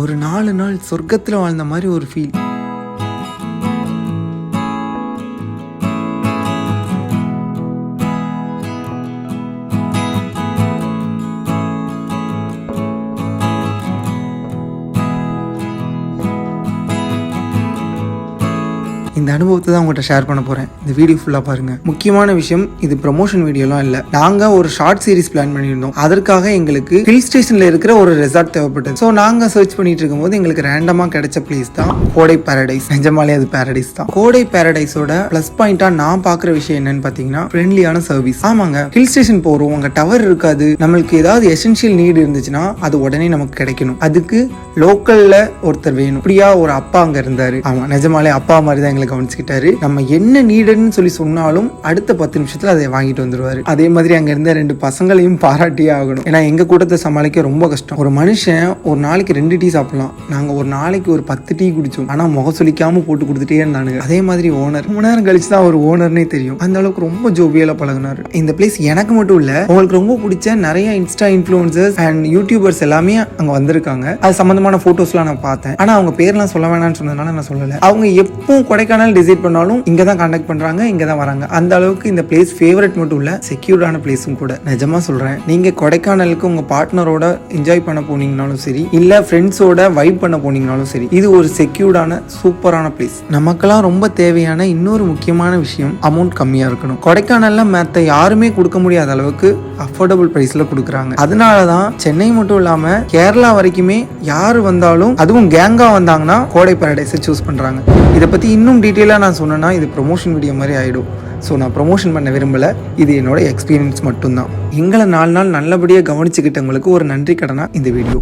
ஒரு 4 நாள் சொர்க்கத்தில் வாழ்ந்த மாதிரி ஒரு ஃபீல். இந்த அனுபவத்தை தான் உங்கள்கிட்ட ஷேர் பண்ண போகிறேன். இந்த வீடியோ ஃபுல்லாக பாருங்கள். முக்கியமான விஷயம், இது ப்ரமோஷன் வீடியோலாம் இல்லை. நாங்கள் ஒரு ஷார்ட் சீரிஸ் பிளான் பண்ணியிருந்தோம். அதற்காக எங்களுக்கு ஹில் ஸ்டேஷனில் இருக்கிற ஒரு ரெசார்ட் தேவைப்பட்டது. ஸோ நாங்கள் சர்ச் பண்ணிட்டு இருக்கும்போது எங்களுக்கு ரேண்டமாக கிடைச்ச பிளேஸ் தான் கோடை பேரடைஸ். நிஜமாலே அது பேரடைஸ் தான். கோடை பேரடைஸோட ப்ளஸ் பாயிண்டாக நான் பார்க்குற விஷயம் என்னன்னு பார்த்தீங்கன்னா, ஃப்ரெண்ட்லியான சர்வீஸ். ஆமாங்க, ஹில் ஸ்டேஷன் போகிறோம், அங்கே டவர் இருக்காது. நம்மளுக்கு ஏதாவது எசென்ஷியல் நீடு இருந்துச்சுன்னா அது உடனே நமக்கு கிடைக்கணும். அதுக்கு லோக்கலில் ஒருத்தர் வேணும். இப்படியா ஒரு அப்பா அங்கே இருந்தார். ஆமாம், நிஜமாலே அப்பா மாதிரி தான் எங்களுக்கு கவனிச்சுக்கிட்டாரு. நம்ம என்ன நீடுன்னு சொல்லி சொன்னாலும் அடுத்த 10 நிமிஷத்துல அதை வாங்கிட்டு வந்துருவாரு. அதே மாதிரி அங்க இருந்த 2 பசங்களையும் பாராட்டியே ஆகணும். ஏன்னா எங்க கூட்டத்தை சமாளிக்க ரொம்ப கஷ்டம். ஒரு மனுஷன் ஒரு நாளைக்கு 2 டீ சாப்பிடலாம். நாங்க ஒரு நாளைக்கு ஒரு 10 டீ குடிச்சோம். ஆனா முகம் சொல்லிக்காம போட்டு கொடுத்துட்டே இருந்தானுங்க. அதே மாதிரி ஓனர் ரொம்ப நேரம் கழிச்சு தான் ஒரு ஓனர்னே தெரியும். அந்த அளவுக்கு ரொம்ப ஜோவியலா பழகினாரு. இந்த பிளேஸ் எனக்கு மட்டும் இல்ல, உங்களுக்கு ரொம்ப பிடிச்ச நிறைய இன்ஸ்டா இன்ஃப்ளூயன்சர்ஸ் அண்ட் யூடியூபர்ஸ் எல்லாமே அங்க வந்திருக்காங்க. அது சம்பந்தமான போட்டோஸ்லாம் நான் பார்த்தேன். ஆனா அவங்க பேர்லாம் சொல்ல வேணாம்னு சொன்னதுனால நான் சொல்லல. அவங்க எப்பவும் கொடைக்கானல் டிசைட் பண்ணாலும் இங்க தான் கான்டாக்ட் பண்றாங்க, இங்க தான் வராங்க. அந்த அளவுக்கு இந்த பிளேஸ் ஃபேவரட் மட்டும் இல்ல, செக்யூர்டான பிளேஸும் கூட. நிஜமா சொல்றேன், நீங்க கொடைக்கானலுக்கு உங்க பார்ட்னரோட என்ஜாய் பண்ண போனீங்கனாலும் சரி, இல்ல ஃப்ரெண்ட்ஸோட வைப் பண்ண போனீங்கனாலும் சரி, இது ஒரு செக்யூர்டான சூப்பரான பிளேஸ். நமக்கெல்லாம் ரொம்ப தேவையான இன்னொரு முக்கியமான விஷயம், அமௌண்ட் கம்மியா இருக்கணும். கொடைக்கானல்ல மத்த யாருமே கொடுக்க முடியாத அளவுக்கு அஃபோர்டபுள் பிரைஸ்ல கொடுக்குறாங்க. அதனாலதான் சென்னை மட்டும் இல்லாம கேரளா வரைக்குமே யாரு வந்தாலும், அதுவும் கேங்கா வந்தாங்கன்னா கோடை பேரடைஸை சூஸ் பண்றாங்க. இதை பத்தி இன்னும் டீட்டெயிலாக நான் சொன்னேன்னா இது ப்ரொமோஷன் வீடியோ மாதிரி ஆகிடும். ஸோ நான் ப்ரொமோஷன் பண்ண விரும்பலை. இது என்னோட எக்ஸ்பீரியன்ஸ் மட்டும்தான். எங்களை 4 நாள் நல்லபடியாக கவனிச்சுக்கிட்டவங்களுக்கு ஒரு நன்றி கடனா இந்த வீடியோ.